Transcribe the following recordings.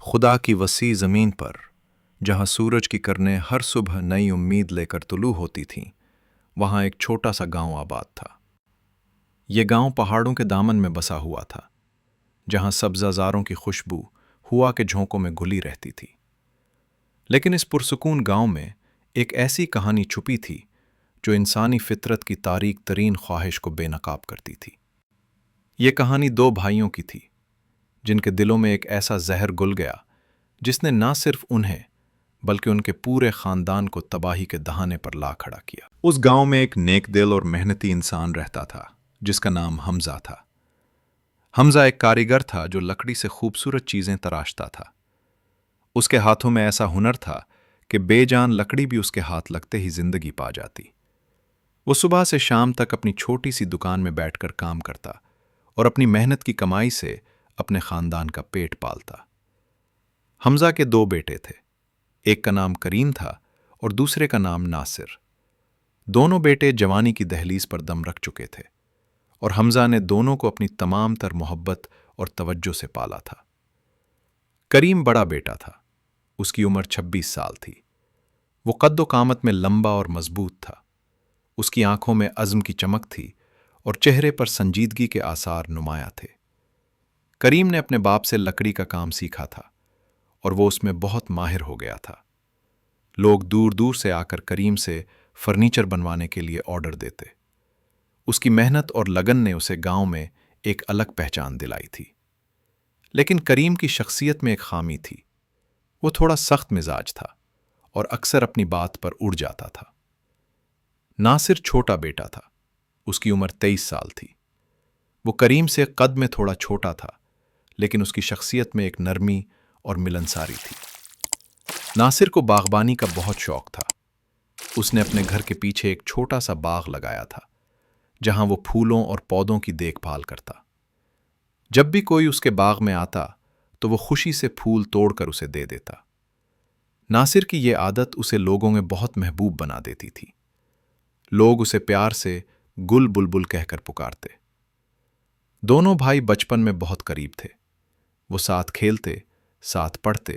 خدا کی وسیع زمین پر جہاں سورج کی کرنیں ہر صبح نئی امید لے کر طلوع ہوتی تھیں، وہاں ایک چھوٹا سا گاؤں آباد تھا۔ یہ گاؤں پہاڑوں کے دامن میں بسا ہوا تھا، جہاں سبزہ زاروں کی خوشبو ہوا کے جھونکوں میں گھلی رہتی تھی۔ لیکن اس پرسکون گاؤں میں ایک ایسی کہانی چھپی تھی جو انسانی فطرت کی تاریک ترین خواہش کو بے نقاب کرتی تھی۔ یہ کہانی دو بھائیوں کی تھی، جن کے دلوں میں ایک ایسا زہر گل گیا جس نے نہ صرف انہیں بلکہ ان کے پورے خاندان کو تباہی کے دہانے پر لا کھڑا کیا۔ اس گاؤں میں ایک نیک دل اور محنتی انسان رہتا تھا جس کا نام حمزہ تھا۔ حمزہ ایک کاریگر تھا جو لکڑی سے خوبصورت چیزیں تراشتا تھا۔ اس کے ہاتھوں میں ایسا ہنر تھا کہ بے جان لکڑی بھی اس کے ہاتھ لگتے ہی زندگی پا جاتی۔ وہ صبح سے شام تک اپنی چھوٹی سی دکان میں بیٹھ کر کام کرتا اور اپنی محنت کی کمائی سے اپنے خاندان کا پیٹ پالتا۔ حمزہ کے دو بیٹے تھے، ایک کا نام کریم تھا اور دوسرے کا نام ناصر۔ دونوں بیٹے جوانی کی دہلیز پر دم رکھ چکے تھے اور حمزہ نے دونوں کو اپنی تمام تر محبت اور توجہ سے پالا تھا۔ کریم بڑا بیٹا تھا، اس کی عمر 26 سال تھی۔ وہ قد و قامت میں لمبا اور مضبوط تھا، اس کی آنکھوں میں عزم کی چمک تھی اور چہرے پر سنجیدگی کے آثار نمایاں تھے۔ کریم نے اپنے باپ سے لکڑی کا کام سیکھا تھا اور وہ اس میں بہت ماہر ہو گیا تھا۔ لوگ دور دور سے آ کر کریم سے فرنیچر بنوانے کے لیے آرڈر دیتے۔ اس کی محنت اور لگن نے اسے گاؤں میں ایک الگ پہچان دلائی تھی۔ لیکن کریم کی شخصیت میں ایک خامی تھی، وہ تھوڑا سخت مزاج تھا اور اکثر اپنی بات پر اڑ جاتا تھا۔ ناصر چھوٹا بیٹا تھا، اس کی عمر 23 سال تھی۔ وہ کریم سے قد میں تھوڑا چھوٹا تھا، لیکن اس کی شخصیت میں ایک نرمی اور ملنساری تھی۔ ناصر کو باغبانی کا بہت شوق تھا۔ اس نے اپنے گھر کے پیچھے ایک چھوٹا سا باغ لگایا تھا، جہاں وہ پھولوں اور پودوں کی دیکھ بھال کرتا۔ جب بھی کوئی اس کے باغ میں آتا تو وہ خوشی سے پھول توڑ کر اسے دے دیتا۔ ناصر کی یہ عادت اسے لوگوں میں بہت محبوب بنا دیتی تھی۔ لوگ اسے پیار سے گل بلبل کہہ کر پکارتے۔ دونوں بھائی بچپن میں بہت قریب تھے۔ وہ ساتھ کھیلتے، ساتھ پڑھتے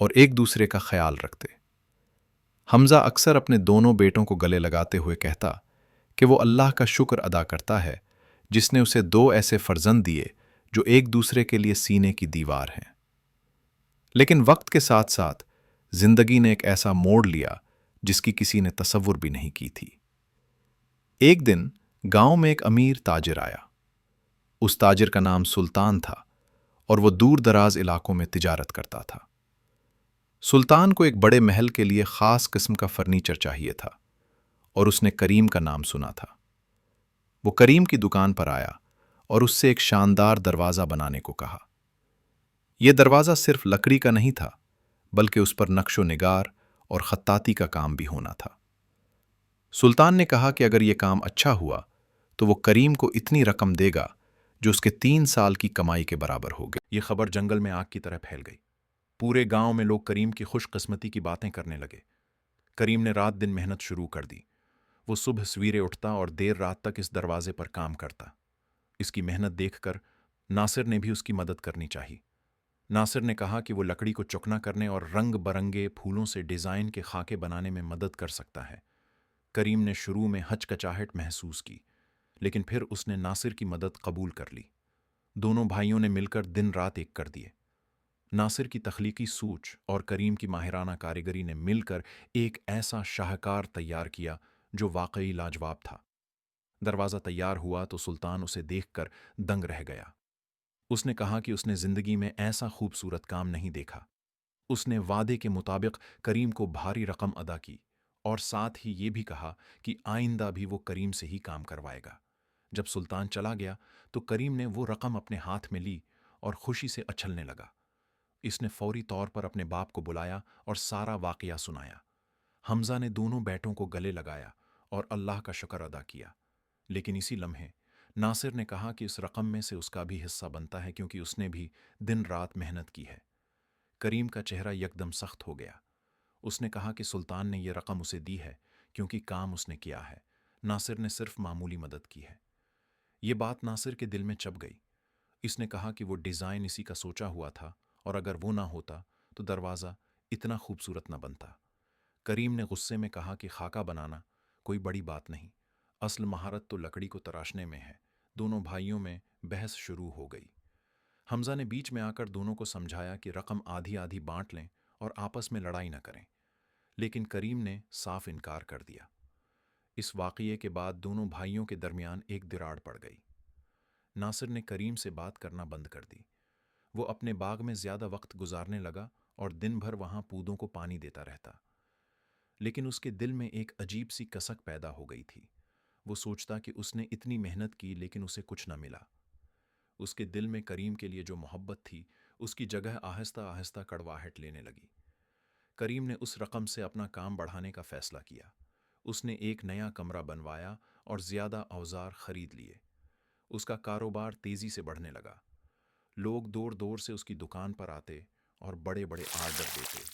اور ایک دوسرے کا خیال رکھتے۔ حمزہ اکثر اپنے دونوں بیٹوں کو گلے لگاتے ہوئے کہتا کہ وہ اللہ کا شکر ادا کرتا ہے جس نے اسے دو ایسے فرزند دیے جو ایک دوسرے کے لیے سینے کی دیوار ہیں۔ لیکن وقت کے ساتھ ساتھ زندگی نے ایک ایسا موڑ لیا جس کی کسی نے تصور بھی نہیں کی تھی۔ ایک دن گاؤں میں ایک امیر تاجر آیا۔ اس تاجر کا نام سلطان تھا اور وہ دور دراز علاقوں میں تجارت کرتا تھا۔ سلطان کو ایک بڑے محل کے لیے خاص قسم کا فرنیچر چاہیے تھا اور اس نے کریم کا نام سنا تھا۔ وہ کریم کی دکان پر آیا اور اس سے ایک شاندار دروازہ بنانے کو کہا۔ یہ دروازہ صرف لکڑی کا نہیں تھا، بلکہ اس پر نقش و نگار اور خطاطی کا کام بھی ہونا تھا۔ سلطان نے کہا کہ اگر یہ کام اچھا ہوا تو وہ کریم کو اتنی رقم دے گا جو اس کے 3 سال کی کمائی کے برابر ہوگی۔ یہ خبر جنگل میں آگ کی طرح پھیل گئی۔ پورے گاؤں میں لوگ کریم کی خوش قسمتی کی باتیں کرنے لگے۔ کریم نے رات دن محنت شروع کر دی۔ وہ صبح سویرے اٹھتا اور دیر رات تک اس دروازے پر کام کرتا۔ اس کی محنت دیکھ کر ناصر نے بھی اس کی مدد کرنی چاہی۔ ناصر نے کہا کہ وہ لکڑی کو چکنا کرنے اور رنگ برنگے پھولوں سے ڈیزائن کے خاکے بنانے میں مدد کر سکتا ہے۔ کریم نے شروع میں ہچکچاہٹ محسوس کی، لیکن پھر اس نے ناصر کی مدد قبول کر لی۔ دونوں بھائیوں نے مل کر دن رات ایک کر دیے۔ ناصر کی تخلیقی سوچ اور کریم کی ماہرانہ کاریگری نے مل کر ایک ایسا شاہکار تیار کیا جو واقعی لاجواب تھا۔ دروازہ تیار ہوا تو سلطان اسے دیکھ کر دنگ رہ گیا۔ اس نے کہا کہ اس نے زندگی میں ایسا خوبصورت کام نہیں دیکھا۔ اس نے وعدے کے مطابق کریم کو بھاری رقم ادا کی اور ساتھ ہی یہ بھی کہا کہ آئندہ بھی وہ کریم سے ہی کام کروائے گا۔ جب سلطان چلا گیا تو کریم نے وہ رقم اپنے ہاتھ میں لی اور خوشی سے اچھلنے لگا۔ اس نے فوری طور پر اپنے باپ کو بلایا اور سارا واقعہ سنایا۔ حمزہ نے دونوں بیٹوں کو گلے لگایا اور اللہ کا شکر ادا کیا۔ لیکن اسی لمحے ناصر نے کہا کہ اس رقم میں سے اس کا بھی حصہ بنتا ہے کیونکہ اس نے بھی دن رات محنت کی ہے۔ کریم کا چہرہ یکدم سخت ہو گیا۔ اس نے کہا کہ سلطان نے یہ رقم اسے دی ہے کیونکہ کام اس نے کیا ہے، ناصر نے صرف معمولی مدد کی ہے۔ یہ بات ناصر کے دل میں چبھ گئی۔ اس نے کہا کہ وہ ڈیزائن اسی کا سوچا ہوا تھا और अगर वो ना होता तो दरवाज़ा इतना खूबसूरत ना बनता। करीम ने गुस्से में कहा कि खाका बनाना कोई बड़ी बात नहीं, असल महारत तो लकड़ी को तराशने में है। दोनों भाइयों में बहस शुरू हो गई। हमजा ने बीच में आकर दोनों को समझाया कि रकम आधी आधी बांट लें और आपस में लड़ाई न करें, लेकिन करीम ने साफ इनकार कर दिया। इस वाक़ये के बाद दोनों भाइयों के दरमियान एक दरार पड़ गई। नासिर ने करीम से बात करना बंद कर दी। वो अपने बाग में ज़्यादा वक्त गुजारने लगा और दिन भर वहाँ पौधों को पानी देता रहता। लेकिन उसके दिल में एक अजीब सी कसक पैदा हो गई थी। वो सोचता कि उसने इतनी मेहनत की लेकिन उसे कुछ न मिला। उसके दिल में करीम के लिए जो मोहब्बत थी उसकी जगह आहिस्ता आहिस्ता कड़वाहट लेने लगी। करीम ने उस रकम से अपना काम बढ़ाने का फैसला किया। उसने एक नया कमरा बनवाया और ज़्यादा औजार खरीद लिए। उसका कारोबार तेज़ी से बढ़ने लगा। लोग दूर दूर से उसकी दुकान पर आते और बड़े बड़े आर्डर देते।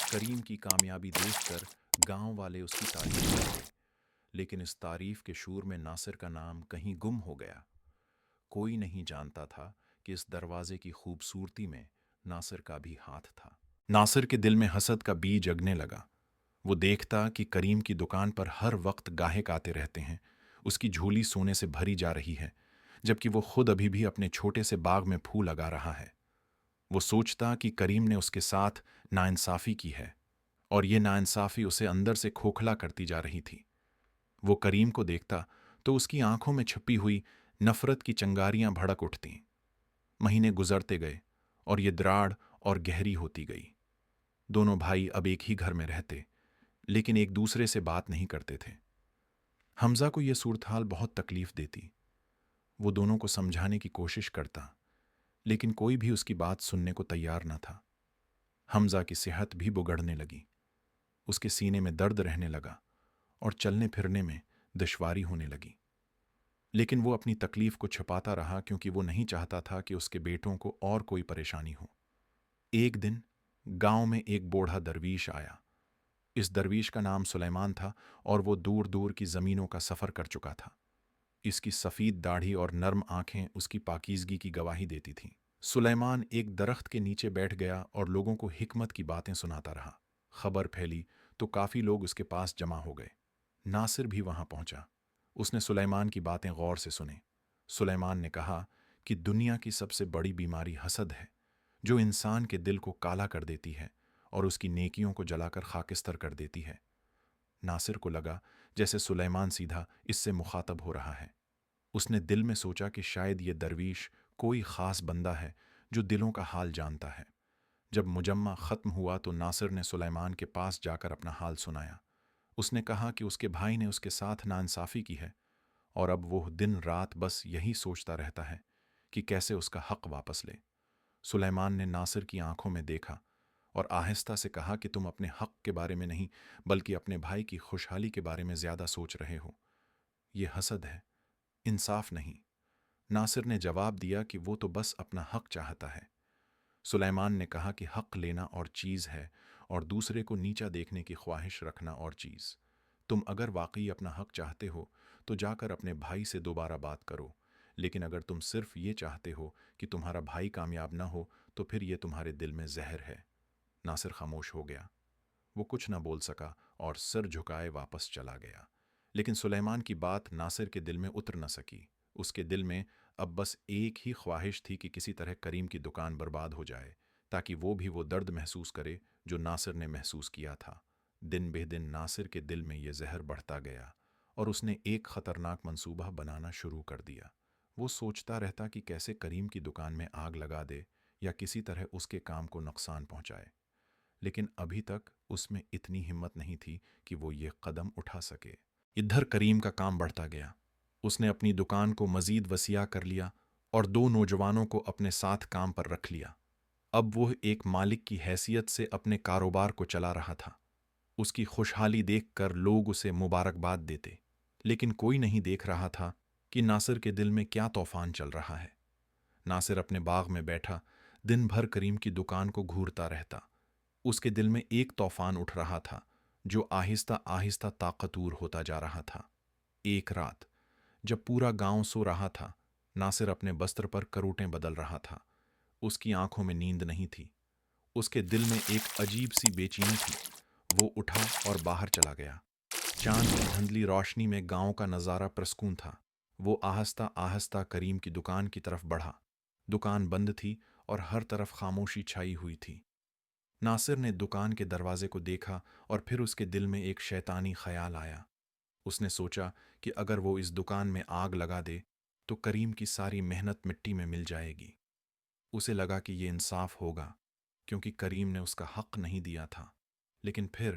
करीम की कामयाबी देखकर गांव वाले उसकी तारीफ करते, लेकिन इस तारीफ के शूर में नासिर का नाम कहीं गुम हो गया। कोई नहीं जानता था कि इस दरवाजे की खूबसूरती में नासिर का भी हाथ था। नासिर के दिल में हसद का बीज जगने लगा। वो देखता कि करीम की दुकान पर हर वक्त गाहक आते रहते हैं, उसकी झोली सोने से भरी जा रही है, जबकि वो खुद अभी भी अपने छोटे से बाग में फूल लगा रहा है। वो सोचता कि करीम ने उसके साथ नाइंसाफ़ी की है और ये नाइंसाफ़ी उसे अंदर से खोखला करती जा रही थी। वो करीम को देखता तो उसकी आंखों में छिपी हुई नफ़रत की चिंगारियां भड़क उठतीं। महीने गुजरते गए और ये दराड़ और गहरी होती गई। दोनों भाई अब एक ही घर में रहते, लेकिन एक दूसरे से बात नहीं करते थे। हमजा को यह सूरत हाल बहुत तकलीफ देती। वो दोनों को समझाने की कोशिश करता, लेकिन कोई भी उसकी बात सुनने को तैयार न था। हमजा की सेहत भी बिगड़ने लगी। उसके सीने में दर्द रहने लगा और चलने फिरने में दुश्वारी होने लगी। लेकिन वो अपनी तकलीफ को छुपाता रहा क्योंकि वो नहीं चाहता था कि उसके बेटों को और कोई परेशानी हो। एक दिन गांव में एक बूढ़ा दरवीश आया। इस दरवीश का नाम सुलेमान था और वो दूर दूर की ज़मीनों का सफ़र कर चुका था। इसकी सफ़ीद दाढ़ी और नर्म आंखें उसकी पाकीज़गी की गवाही देती थीं। सुलेमान एक दरख्त के नीचे बैठ गया और लोगों को हिकमत की बातें सुनाता रहा। खबर फैली तो काफ़ी लोग उसके पास जमा हो गए। नासिर भी वहां पहुंचा। उसने सुलेमान की बातें गौर से सुने। सुलेमान ने कहा कि दुनिया की सबसे बड़ी बीमारी हसद है, जो इंसान के दिल को काला कर देती है और उसकी नेकियों को जलाकर खाकिस्तर कर देती है। नासिर को लगा जैसे सुलेमान सीधा इससे मुखातब हो रहा है। उसने दिल में सोचा कि शायद ये दरवीश कोई ख़ास बंदा है जो दिलों का हाल जानता है। जब मुजम्मा ख़त्म हुआ तो नासिर ने सुलेमान के पास जाकर अपना हाल सुनाया। उसने कहा कि उसके भाई ने उसके साथ नाइंसाफ़ी की है और अब वो दिन रात बस यही सोचता रहता है कि कैसे उसका हक़ वापस ले। सुलेमान ने नासिर की आंखों में देखा और आहिस्ता से कहा कि तुम अपने हक़ के बारे में नहीं बल्कि अपने भाई की खुशहाली के बारे में ज़्यादा सोच रहे हो। ये हसद है, इंसाफ नहीं। नासिर ने जवाब दिया कि वो तो बस अपना हक़ चाहता है। सुलेमान ने कहा कि हक़ लेना और चीज़ है और दूसरे को नीचा देखने की ख्वाहिश रखना और चीज़। तुम अगर वाकई अपना हक़ चाहते हो तो जाकर अपने भाई से दोबारा बात करो, लेकिन अगर तुम सिर्फ ये चाहते हो कि तुम्हारा भाई कामयाब ना हो तो फिर ये तुम्हारे दिल में जहर है। नासिर खामोश हो गया। वो कुछ ना बोल सका और सिर झुकाए वापस चला गया। लेकिन सुलेमान की बात नासिर के दिल में उतर न सकी। उसके दिल में अब बस एक ही ख्वाहिश थी कि किसी तरह करीम की दुकान बर्बाद हो जाए, ताकि वो दर्द महसूस करे जो नासिर ने महसूस किया था। दिन बे दिन नासिर के दिल में ये जहर बढ़ता गया और उसने एक ख़तरनाक मंसूबा बनाना शुरू कर दिया। वो सोचता रहता कि कैसे करीम की दुकान में आग लगा दे या किसी तरह उसके काम को नुकसान पहुंचाए, लेकिन अभी तक उसमें इतनी हिम्मत नहीं थी कि वो ये कदम उठा सके। इधर करीम का काम बढ़ता गया। उसने अपनी दुकान को मज़ीद वसिया कर लिया और 2 नौजवानों को अपने साथ काम पर रख लिया। अब वो एक मालिक की हैसियत से अपने कारोबार को चला रहा था। उसकी खुशहाली देखकर लोग उसे मुबारकबाद देते, लेकिन कोई नहीं देख रहा था कि नासिर के दिल में क्या तूफान चल रहा है। नासिर अपने बाग में बैठा दिन भर करीम की दुकान को घूरता रहता। उसके दिल में एक तूफान उठ रहा था जो आहिस्ता आहिस्ता ताकतूर होता जा रहा था। एक रात जब पूरा गांव सो रहा था, नासिर अपने बस्त्र पर करोटें बदल रहा था। اس کی آنکھوں میں نیند نہیں تھی، اس کے دل میں ایک عجیب سی بے چینی تھی۔ وہ اٹھا اور باہر چلا گیا۔ چاند کی دھندلی روشنی میں گاؤں کا نظارہ پرسکون تھا۔ وہ آہستہ آہستہ کریم کی دکان کی طرف بڑھا۔ دکان بند تھی اور ہر طرف خاموشی چھائی ہوئی تھی۔ ناصر نے دکان کے دروازے کو دیکھا اور پھر اس کے دل میں ایک شیطانی خیال آیا۔ اس نے سوچا کہ اگر وہ اس دکان میں آگ لگا دے تو کریم کی ساری محنت مٹی میں مل جائے گی۔ اسے لگا کہ یہ انصاف ہوگا کیونکہ کریم نے اس کا حق نہیں دیا تھا، لیکن پھر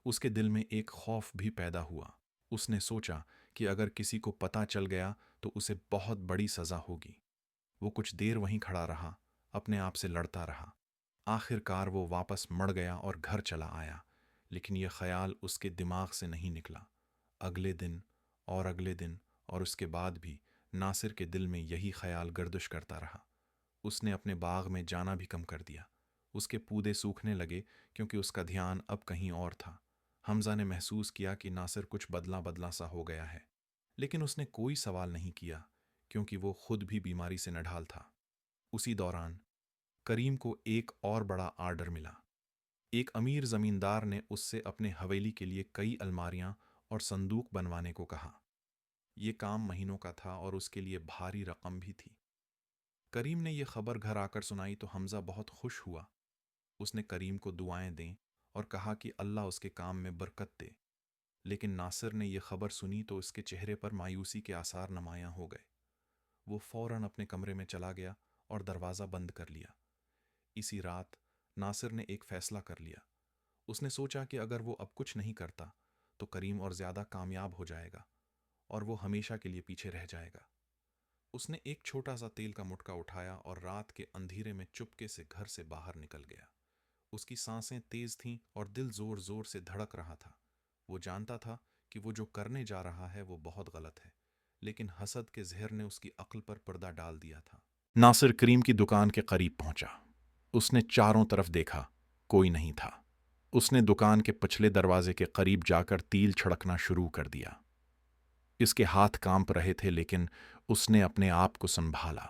اس کے دل میں ایک خوف بھی پیدا ہوا۔ اس نے سوچا کہ اگر کسی کو پتہ چل گیا تو اسے بہت بڑی سزا ہوگی۔ وہ کچھ دیر وہیں کھڑا رہا، اپنے آپ سے لڑتا رہا۔ آخر کار وہ واپس مڑ گیا اور گھر چلا آیا، لیکن یہ خیال اس کے دماغ سے نہیں نکلا۔ اگلے دن اور اگلے دن اور اس کے بعد بھی ناصر کے دل میں یہی خیال گردش کرتا رہا۔ اس نے اپنے باغ میں جانا بھی کم کر دیا۔ اس کے پودے سوکھنے لگے کیونکہ اس کا دھیان اب کہیں اور تھا۔ حمزہ نے محسوس کیا کہ ناصر کچھ بدلا بدلا سا ہو گیا ہے، لیکن اس نے کوئی سوال نہیں کیا کیونکہ وہ خود بھی بیماری سے نڈھال تھا۔ اسی دوران کریم کو ایک اور بڑا آرڈر ملا۔ ایک امیر زمیندار نے اس سے اپنے حویلی کے لیے کئی الماریاں اور صندوق بنوانے کو کہا۔ یہ کام مہینوں کا تھا اور اس کے لیے بھاری رقم بھی تھی۔ کریم نے یہ خبر گھر آ کر سنائی تو حمزہ بہت خوش ہوا۔ اس نے کریم کو دعائیں دیں اور کہا کہ اللہ اس کے کام میں برکت دے، لیکن ناصر نے یہ خبر سنی تو اس کے چہرے پر مایوسی کے آثار نمایاں ہو گئے۔ وہ فوراً اپنے کمرے میں چلا گیا اور دروازہ بند کر لیا۔ اسی رات ناصر نے ایک فیصلہ کر لیا۔ اس نے سوچا کہ اگر وہ اب کچھ نہیں کرتا تو کریم اور زیادہ کامیاب ہو جائے گا اور وہ ہمیشہ کے لیے پیچھے رہ جائے گا۔ اس نے ایک چھوٹا سا تیل کا مٹکا اٹھایا اور رات کے اندھیرے میں چپکے سے گھر سے باہر نکل گیا۔ اس کی سانسیں تیز تھیں اور دل زور زور سے دھڑک رہا تھا۔ وہ جانتا تھا کہ وہ جو کرنے جا رہا ہے وہ بہت غلط ہے، لیکن حسد کے زہر نے اس کی عقل پر پردہ ڈال دیا تھا۔ ناصر کریم کی دکان کے قریب پہنچا۔ اس نے چاروں طرف دیکھا، کوئی نہیں تھا۔ اس نے دکان کے پچھلے دروازے کے قریب جا کر تیل چھڑکنا شروع کر دیا۔ اس کے ہاتھ کانپ رہے تھے لیکن اس نے اپنے آپ کو سنبھالا۔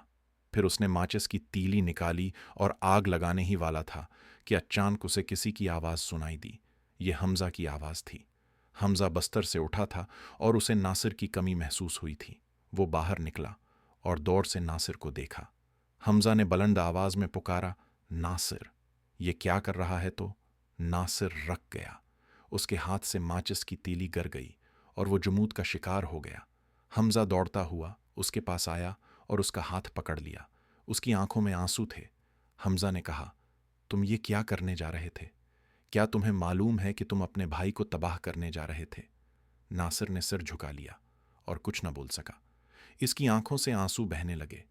پھر اس نے ماچس کی تیلی نکالی اور آگ لگانے ہی والا تھا کہ اچانک اسے کسی کی آواز سنائی دی۔ یہ حمزہ کی آواز تھی۔ حمزہ بستر سے اٹھا تھا اور اسے ناصر کی کمی محسوس ہوئی تھی۔ وہ باہر نکلا اور دوڑ سے ناصر کو دیکھا۔ حمزہ نے بلند آواز میں پکارا، ناصر! یہ کیا کر رہا ہے؟ تو ناصر رک گیا۔ اس کے ہاتھ سے ماچس کی تیلی گر گئی اور وہ جمود کا شکار ہو گیا۔ حمزہ دوڑتا ہوا اس کے پاس آیا اور اس کا ہاتھ پکڑ لیا۔ اس کی آنکھوں میں آنسو تھے۔ حمزہ نے کہا، تم یہ کیا کرنے جا رہے تھے؟ کیا تمہیں معلوم ہے کہ تم اپنے بھائی کو تباہ کرنے جا رہے تھے؟ ناصر نے سر جھکا لیا اور کچھ نہ بول سکا۔ اس کی آنکھوں سے آنسو بہنے لگے۔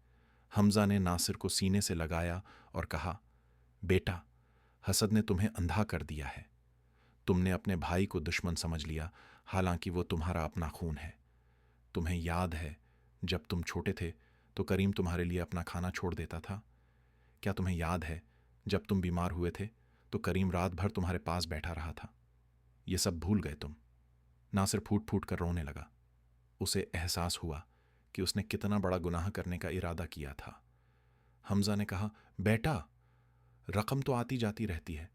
حمزہ نے ناصر کو سینے سے لگایا اور کہا، بیٹا، حسد نے تمہیں اندھا کر دیا ہے۔ تم نے اپنے بھائی کو دشمن سمجھ لیا، حالانکہ وہ تمہارا اپنا خون ہے۔ تمہیں یاد ہے جب تم چھوٹے تھے تو کریم تمہارے لیے اپنا کھانا چھوڑ دیتا تھا؟ کیا تمہیں یاد ہے جب تم بیمار ہوئے تھے تو کریم رات بھر تمہارے پاس بیٹھا رہا تھا؟ یہ سب بھول گئے تم؟ ناصر پھوٹ پھوٹ کر رونے لگا۔ اسے احساس ہوا کہ اس نے کتنا بڑا گناہ کرنے کا ارادہ کیا تھا۔ حمزہ نے کہا، بیٹا، رقم تو آتی جاتی رہتی ہے،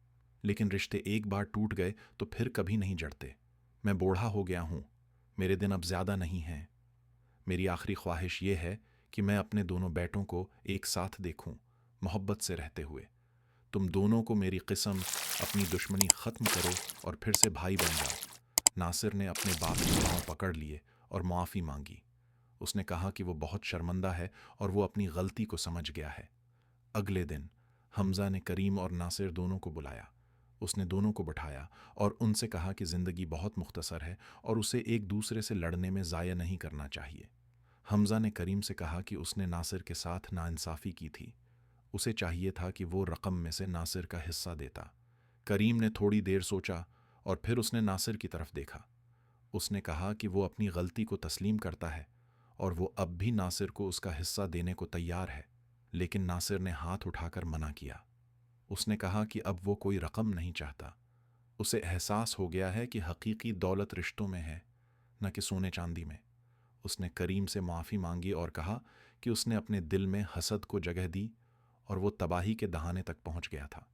لیکن رشتے ایک بار ٹوٹ گئے تو پھر کبھی نہیں جڑتے۔ میں بوڑھا ہو گیا ہوں، میرے دن اب زیادہ نہیں ہیں۔ میری آخری خواہش یہ ہے کہ میں اپنے دونوں بیٹوں کو ایک ساتھ دیکھوں، محبت سے رہتے ہوئے۔ تم دونوں کو میری قسم، اپنی دشمنی ختم کرو اور پھر سے بھائی بن جاؤ۔ ناصر نے اپنے باپ کے پاؤں پکڑ لیے اور معافی مانگی۔ اس نے کہا کہ وہ بہت شرمندہ ہے اور وہ اپنی غلطی کو سمجھ گیا ہے۔ اگلے دن حمزہ نے کریم اور ناصر دونوں کو بلایا۔ اس نے دونوں کو بٹھایا اور ان سے کہا کہ زندگی بہت مختصر ہے اور اسے ایک دوسرے سے لڑنے میں ضائع نہیں کرنا چاہیے۔ حمزہ نے کریم سے کہا کہ اس نے ناصر کے ساتھ ناانصافی کی تھی۔ اسے چاہیے تھا کہ وہ رقم میں سے ناصر کا حصہ دیتا۔ کریم نے تھوڑی دیر سوچا اور پھر اس نے ناصر کی طرف دیکھا۔ اس نے کہا کہ وہ اپنی غلطی کو تسلیم کرتا ہے اور وہ اب بھی ناصر کو اس کا حصہ دینے کو تیار ہے، لیکن ناصر نے ہاتھ اٹھا کر منع کیا۔ اس نے کہا کہ اب وہ کوئی رقم نہیں چاہتا۔ اسے احساس ہو گیا ہے کہ حقیقی دولت رشتوں میں ہے، نہ کہ سونے چاندی میں۔ اس نے کریم سے معافی مانگی اور کہا کہ اس نے اپنے دل میں حسد کو جگہ دی और वो तबाही के दहाने तक पहुंच गया था।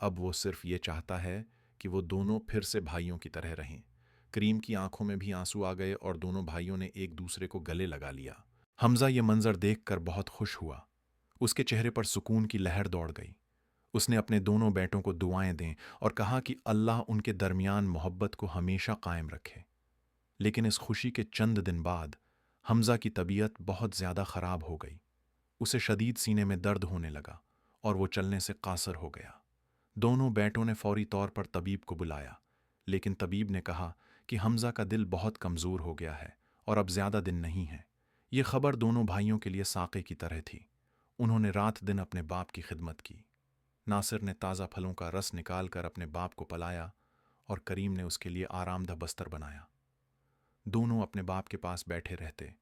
अब वो सिर्फ ये चाहता है कि वो दोनों फिर से भाइयों की तरह रहें। करीम की आंखों में भी आंसू आ गए और दोनों भाइयों ने एक दूसरे को गले लगा लिया। हमजा ये मंजर देखकर बहुत खुश हुआ। उसके चेहरे पर सुकून की लहर दौड़ गई। उसने अपने दोनों बेटों को दुआएं दें और कहा कि अल्लाह उनके दरमियान मोहब्बत को हमेशा कायम रखे। लेकिन इस खुशी के चंद दिन बाद हमजा की तबीयत बहुत ज़्यादा ख़राब हो गई। उसे शदीद सीने में दर्द होने लगा और वो चलने से कासर हो गया। दोनों बेटों ने फौरी तौर पर तबीब को बुलाया, लेकिन तबीब ने कहा कि हमजा का दिल बहुत कमज़ोर हो गया है और अब ज़्यादा दिन नहीं है। ये खबर दोनों भाइयों के लिए साक़े की तरह थी। उन्होंने रात दिन अपने बाप की खिदमत की। नासिर ने ताज़ा फलों का रस निकाल कर अपने बाप को पिलाया और करीम ने उसके लिए आरामदह बस्तर बनाया। दोनों अपने बाप के पास बैठे रहते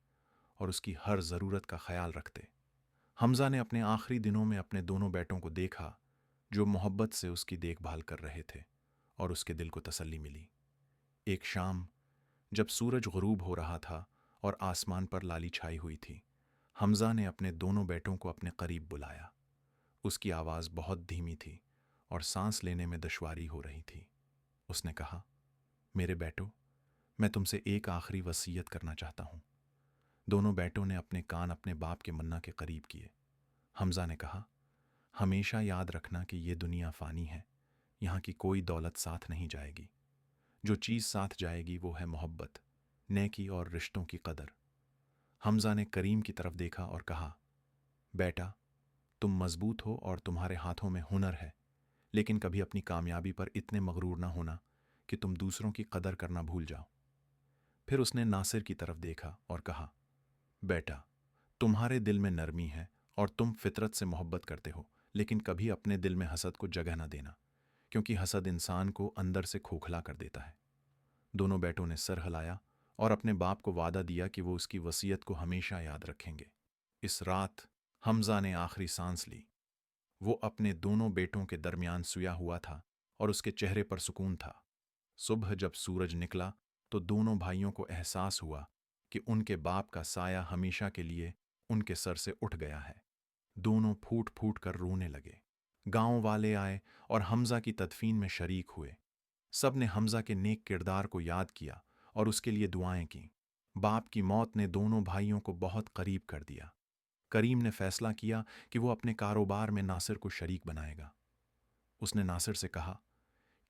और उसकी हर ज़रूरत का ख्याल रखते। हमजा ने अपने आखिरी दिनों में अपने दोनों बेटों को देखा जो मोहब्बत से उसकी देखभाल कर रहे थे, और उसके दिल को तसल्ली मिली। एक शाम जब सूरज गुरूब हो रहा था और आसमान पर लाली छाई हुई थी, हमजा ने अपने दोनों बेटों को अपने करीब बुलाया। उसकी आवाज़ बहुत धीमी थी और सांस लेने में दुश्वारी हो रही थी। उसने कहा, मेरे बेटो, मैं तुमसे एक आखिरी वसीयत करना चाहता हूँ। दोनों बेटों ने अपने कान अपने बाप के मन्ना के करीब किए। हमजा ने कहा, हमेशा याद रखना कि ये दुनिया फ़ानी है, यहाँ की कोई दौलत साथ नहीं जाएगी। जो चीज़ साथ जाएगी वो है मोहब्बत, नेकी और रिश्तों की कदर। हमजा ने करीम की तरफ देखा और कहा, बेटा, तुम मजबूत हो और तुम्हारे हाथों में हुनर है, लेकिन कभी अपनी कामयाबी पर इतने मगरूर ना होना कि तुम दूसरों की कदर करना भूल जाओ। फिर उसने नासिर की तरफ देखा और कहा, बेटा, तुम्हारे दिल में नरमी है और तुम फितरत से मोहब्बत करते हो, लेकिन कभी अपने दिल में हसद को जगह ना देना, क्योंकि हसद इंसान को अंदर से खोखला कर देता है। दोनों बेटों ने सर हिलाया और अपने बाप को वादा दिया कि वो उसकी वसीयत को हमेशा याद रखेंगे। इस रात हमजा ने आखिरी सांस ली। वो अपने दोनों बेटों के दरमियान सोया हुआ था और उसके चेहरे पर सुकून था। सुबह जब सूरज निकला तो दोनों भाइयों को एहसास हुआ कि उनके बाप का साया हमेशा के लिए उनके सर से उठ गया है। दोनों फूट फूट कर रोने लगे। गांव वाले आए और हमजा की तदफीन में शरीक हुए। सब ने हमजा के नेक किरदार को याद किया और उसके लिए दुआएं की। बाप की मौत ने दोनों भाइयों को बहुत करीब कर दिया। करीम ने फैसला किया कि वो अपने कारोबार में नासिर को शरीक बनाएगा। उसने नासिर से कहा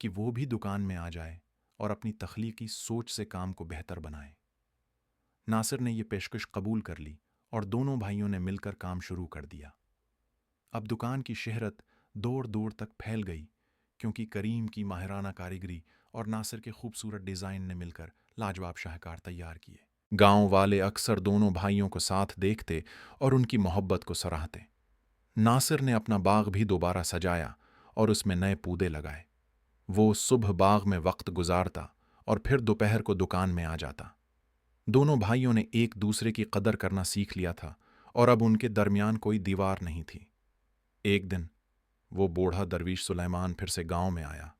कि वो भी दुकान में आ जाए और अपनी तख्लीकी सोच से काम को बेहतर बनाए। नासिर ने यह पेशकश कबूल कर ली और दोनों भाइयों ने मिलकर काम शुरू कर दिया। अब दुकान की शहरत दूर दूर तक फैल गई, क्योंकि करीम की माहिराना कारीगरी और नासिर के खूबसूरत डिज़ाइन ने मिलकर लाजवाब शाहकार तैयार किए। गांव वाले अक्सर दोनों भाइयों को साथ देखते और उनकी मोहब्बत को सराहते। नासिर ने अपना बाग भी दोबारा सजाया और उसमें नए पौधे लगाए। वो सुबह बाग में वक्त गुजारता और फिर दोपहर को दुकान में आ जाता। दोनों भाइयों ने एक दूसरे की कदर करना सीख लिया था और अब उनके दरमियान कोई दीवार नहीं थी। एक दिन वो बूढ़ा दरवीश सुलेमान फिर से गांव में आया।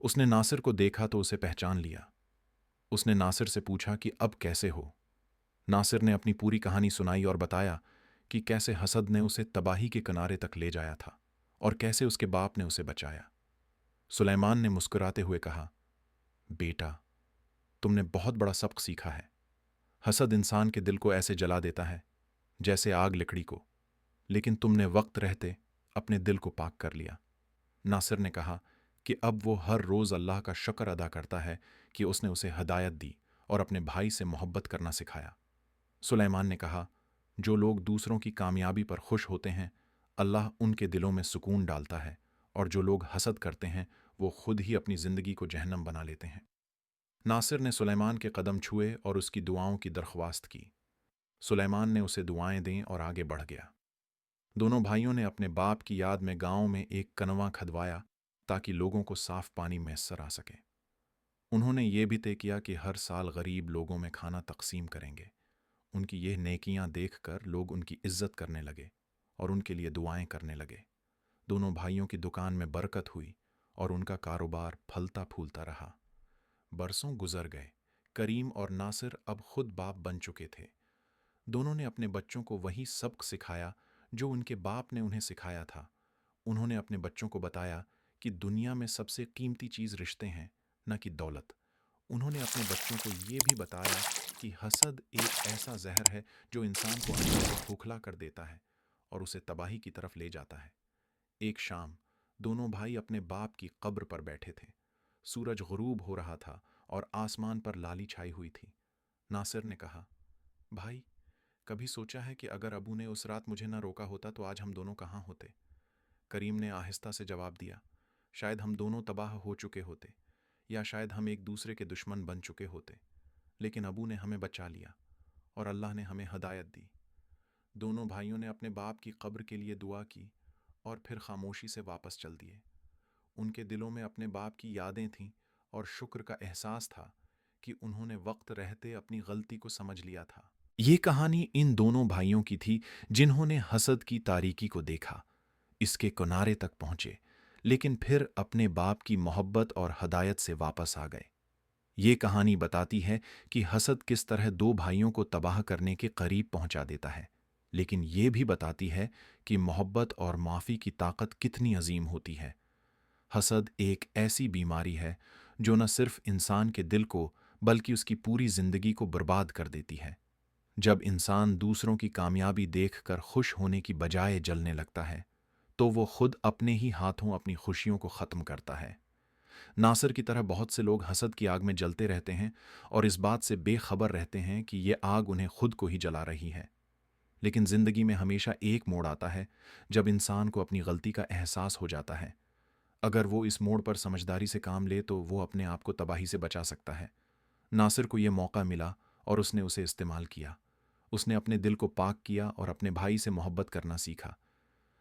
उसने नासिर को देखा तो उसे पहचान लिया। उसने नासिर से पूछा कि अब कैसे हो। नासिर ने अपनी पूरी कहानी सुनाई और बताया कि कैसे हसद ने उसे तबाही के किनारे तक ले जाया था और कैसे उसके बाप ने उसे बचाया। सुलेमान ने मुस्कुराते हुए कहा, बेटा, तुमने बहुत बड़ा सबक सीखा है। हसद इंसान के दिल को ऐसे जला देता है जैसे आग लकड़ी को, लेकिन तुमने वक्त रहते अपने दिल को पाक कर लिया। नासिर ने कहा कि अब वो हर रोज़ अल्लाह का शुक्र अदा करता है कि उसने उसे हदायत दी और अपने भाई से मोहब्बत करना सिखाया। सुलेमान ने कहा, जो लोग दूसरों की कामयाबी पर खुश होते हैं, अल्लाह उनके दिलों में सुकून डालता है, और जो लोग हसद करते हैं वो खुद ही अपनी ज़िंदगी को जहन्नम बना लेते हैं। नासिर ने सुलेमान के कदम छुए और उसकी दुआओं की दरख्वास्त की। सुलेमान ने उसे दुआएं दी और आगे बढ़ गया। दोनों भाइयों ने अपने बाप की याद में गांव में एक कनवा खदवाया ताकि लोगों को साफ पानी मैसर आ सके। उन्होंने ये भी तय किया कि हर साल गरीब लोगों में खाना तकसीम करेंगे। उनकी ये नेकियां देखकर लोग उनकी इज्जत करने लगे और उनके लिए दुआएं करने लगे। दोनों भाइयों की दुकान में बरकत हुई और उनका कारोबार फलता फूलता रहा। बरसों गुजर गए। करीम और नासिर अब खुद बाप बन चुके थे। दोनों ने अपने बच्चों को वही सबक सिखाया जो उनके बाप ने उन्हें सिखाया था। उन्होंने अपने बच्चों को बताया कि दुनिया में सबसे कीमती चीज़ रिश्ते हैं, न कि दौलत। उन्होंने अपने बच्चों को ये भी बताया कि हसद एक ऐसा जहर है जो इंसान को अंदर से खोखला कर देता है और उसे तबाही की तरफ ले जाता है। एक शाम दोनों भाई अपने बाप की कब्र पर बैठे थे। सूरज गुरूब हो रहा था और आसमान पर लाली छाई हुई थी। नासिर ने कहा, भाई, कभी सोचा है कि अगर अबू ने उस रात मुझे न रोका होता तो आज हम दोनों कहाँ होते? करीम ने आहिस्ता से जवाब दिया, शायद हम दोनों तबाह हो चुके होते, या शायद हम एक दूसरे के दुश्मन बन चुके होते। लेकिन अबू ने हमें बचा लिया और अल्लाह ने हमें हदायत दी। दोनों भाइयों ने अपने बाप की कब्र के लिए दुआ की और फिर खामोशी से वापस चल दिए। उनके दिलों में अपने बाप की यादें थीं और शुक्र का एहसास था कि उन्होंने वक्त रहते अपनी गलती को समझ लिया था। ये कहानी इन दोनों भाइयों की थी जिन्होंने हसद की तारीकी को देखा, इसके किनारे तक पहुंचे, लेकिन फिर अपने बाप की मोहब्बत और हदायत से वापस आ गए। ये कहानी बताती है कि हसद किस तरह दो भाइयों को तबाह करने के करीब पहुंचा देता है, लेकिन ये भी बताती है कि मोहब्बत और माफ़ी की ताकत कितनी अजीम होती है। हसद एक ऐसी बीमारी है जो न सिर्फ इंसान के दिल को बल्कि उसकी पूरी जिंदगी को बर्बाद कर देती है। जब इंसान दूसरों की कामयाबी देखकर खुश होने की बजाय जलने लगता है, तो वो खुद अपने ही हाथों अपनी खुशियों को ख़त्म करता है। नासिर की तरह बहुत से लोग हसद की आग में जलते रहते हैं और इस बात से बेखबर रहते हैं कि ये आग उन्हें खुद को ही जला रही है। लेकिन ज़िंदगी में हमेशा एक मोड़ आता है जब इंसान को अपनी गलती का एहसास हो जाता है। अगर वो इस मोड़ पर समझदारी से काम ले तो वो अपने आप को तबाही से बचा सकता है। नासिर को ये मौका मिला और उसने उसे इस्तेमाल किया। उसने अपने दिल को पाक किया और अपने भाई से मोहब्बत करना सीखा।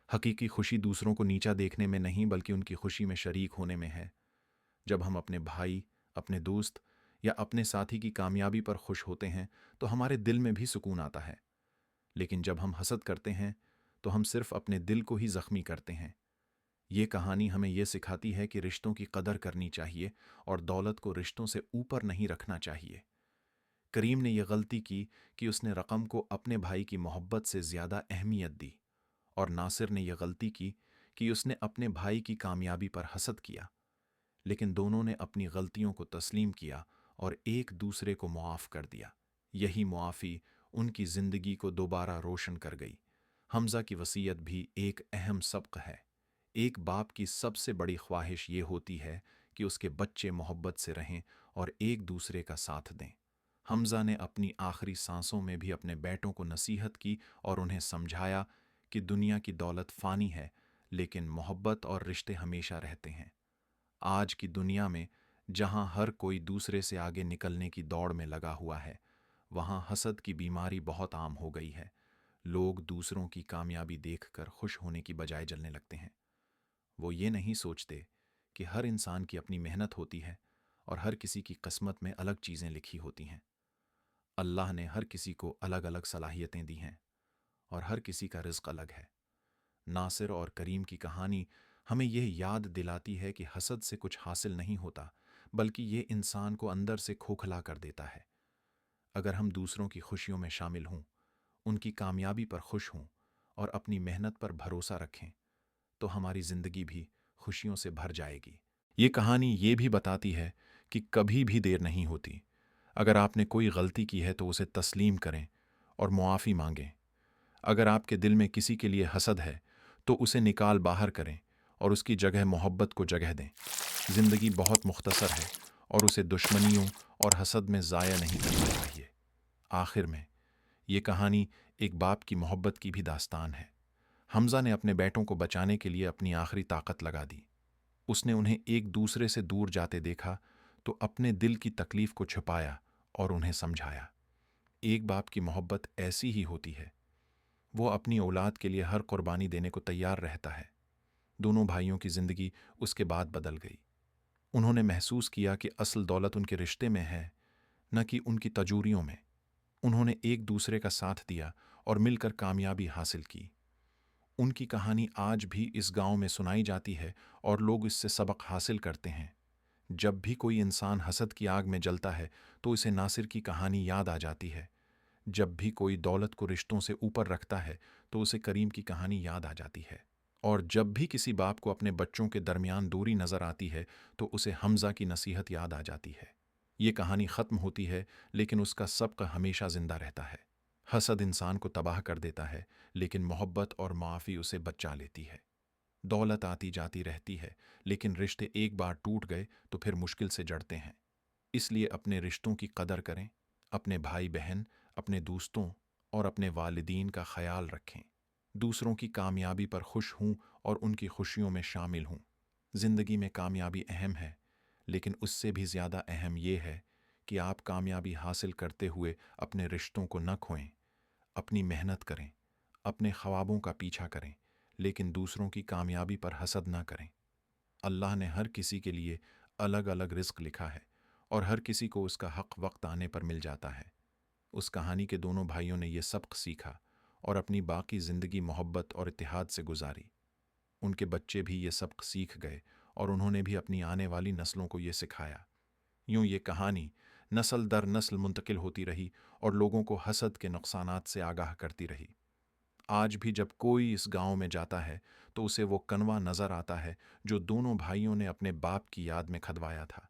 हकीकी खुशी दूसरों को नीचा देखने में नहीं बल्कि उनकी खुशी में शरीक होने में है। जब हम अपने भाई, अपने दोस्त या अपने साथी की कामयाबी पर खुश होते हैं तो हमारे दिल में भी सुकून आता है। लेकिन जब हम हसद करते हैं तो हम सिर्फ अपने दिल को ही जख्मी करते हैं। ये कहानी हमें ये सिखाती है कि रिश्तों की कदर करनी चाहिए और दौलत को रिश्तों से ऊपर नहीं रखना चाहिए। करीम ने यह गलती की कि उसने रकम को अपने भाई की मोहब्बत से ज़्यादा अहमियत दी, और नासिर ने यह गलती की कि उसने अपने भाई की कामयाबी पर हसद किया। लेकिन दोनों ने अपनी गलतियों को तस्लीम किया और एक दूसरे को मुआफ़ कर दिया। यही मुआफ़ी उनकी ज़िंदगी को दोबारा रोशन कर गई। हमज़ा की वसीयत भी एक अहम सबक है। एक बाप की सबसे बड़ी ख्वाहिश ये होती है कि उसके बच्चे मोहब्बत से रहें और एक दूसरे का साथ दें। हमज़ा ने अपनी आखिरी सांसों में भी अपने बेटों को नसीहत की और उन्हें समझाया कि दुनिया की दौलत फ़ानी है, लेकिन मोहब्बत और रिश्ते हमेशा रहते हैं। आज की दुनिया में जहां हर कोई दूसरे से आगे निकलने की दौड़ में लगा हुआ है, वहां हसद की बीमारी बहुत आम हो गई है। लोग दूसरों की कामयाबी देखकर खुश होने की बजाय जलने लगते हैं। वो ये नहीं सोचते कि हर इंसान की अपनी मेहनत होती है और हर किसी की किस्मत में अलग चीज़ें लिखी होती हैं। अल्लाह ने हर किसी को अलग अलग सलाहियतें दी हैं और हर किसी का रिज़्क़ अलग है। नासिर और करीम की कहानी हमें यह याद दिलाती है कि हसद से कुछ हासिल नहीं होता, बल्कि ये इंसान को अंदर से खोखला कर देता है। अगर हम दूसरों की खुशियों में शामिल हों, उनकी कामयाबी पर खुश हों और अपनी मेहनत पर भरोसा रखें, तो हमारी ज़िंदगी भी खुशियों से भर जाएगी। ये कहानी ये भी बताती है कि कभी भी देर नहीं होती। अगर आपने कोई गलती की है तो उसे तस्लीम करें और मुआफ़ी मांगें। अगर आपके दिल में किसी के लिए हसद है तो उसे निकाल बाहर करें और उसकी जगह मोहब्बत को जगह दें। ज़िंदगी बहुत मुख्तसर है और उसे दुश्मनियों और हसद में ज़ाया नहीं करना चाहिए। आखिर में ये कहानी एक बाप की मोहब्बत की भी दास्तान है। हमज़ा ने अपने बेटों को बचाने के लिए अपनी आखिरी ताकत लगा दी। उसने उन्हें एक दूसरे से दूर जाते देखा तो अपने दिल की तकलीफ को छुपाया और उन्हें समझाया। एक बाप की मोहब्बत ऐसी ही होती है। वो अपनी औलाद के लिए हर कुर्बानी देने को तैयार रहता है। दोनों भाइयों की जिंदगी उसके बाद बदल गई। उन्होंने महसूस किया कि असल दौलत उनके रिश्ते में है, न कि उनकी तजूरियों में। उन्होंने एक दूसरे का साथ दिया और मिलकर कामयाबी हासिल की। उनकी कहानी आज भी इस गांव में सुनाई जाती है और लोग इससे सबक हासिल करते हैं। जब भी कोई इंसान हसद की आग में जलता है तो उसे नासिर की कहानी याद आ जाती है, जब भी कोई दौलत को रिश्तों से ऊपर रखता है तो उसे करीम की कहानी याद आ जाती है, और जब भी किसी बाप को अपने बच्चों के दरमियान दूरी नजर आती है तो उसे हमजा की नसीहत याद आ जाती है। ये कहानी ख़त्म होती है, लेकिन उसका सबक हमेशा जिंदा रहता है। हसद इंसान को तबाह कर देता है, लेकिन मोहब्बत और माफ़ी उसे बचा लेती है। दौलत आती जाती रहती है, लेकिन रिश्ते एक बार टूट गए तो फिर मुश्किल से जड़ते हैं। इसलिए अपने रिश्तों की कदर करें, अपने भाई बहन, अपने दोस्तों और अपने वालिदीन का ख्याल रखें। दूसरों की कामयाबी पर खुश हूँ और उनकी खुशियों में शामिल हूँ। ज़िंदगी में कामयाबी अहम है, लेकिन उससे भी ज़्यादा अहम ये है कि आप कामयाबी हासिल करते हुए अपने रिश्तों को न खोएं। अपनी मेहनत करें, अपने ख्वाबों का पीछा करें, लेकिन दूसरों की कामयाबी पर हसद न करें। अल्लाह ने हर किसी के लिए अलग अलग रिस्क लिखा है, और हर किसी को उसका हक वक्त आने पर मिल जाता है। उस कहानी के दोनों भाइयों ने यह सबक सीखा और अपनी बाकी ज़िंदगी मोहब्बत और इत्तेहाद से गुजारी। उनके बच्चे भी ये सबक सीख गए और उन्होंने भी अपनी आने वाली नस्लों को ये सिखाया। यूं ये कहानी नस्ल दर नस्ल मुंतकिल होती रही और लोगों को हसद के नुकसानात से आगाह करती रही। आज भी जब कोई इस गांव में जाता है तो उसे वो कनवा नजर आता है जो दोनों भाइयों ने अपने बाप की याद में खदवाया था।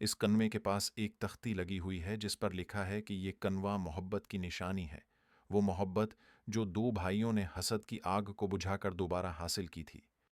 इस कनवे के पास एक तख्ती लगी हुई है जिस पर लिखा है कि ये कनवा मोहब्बत की निशानी है, वो मोहब्बत जो दो भाइयों ने हसद की आग को बुझाकर दोबारा हासिल की थी।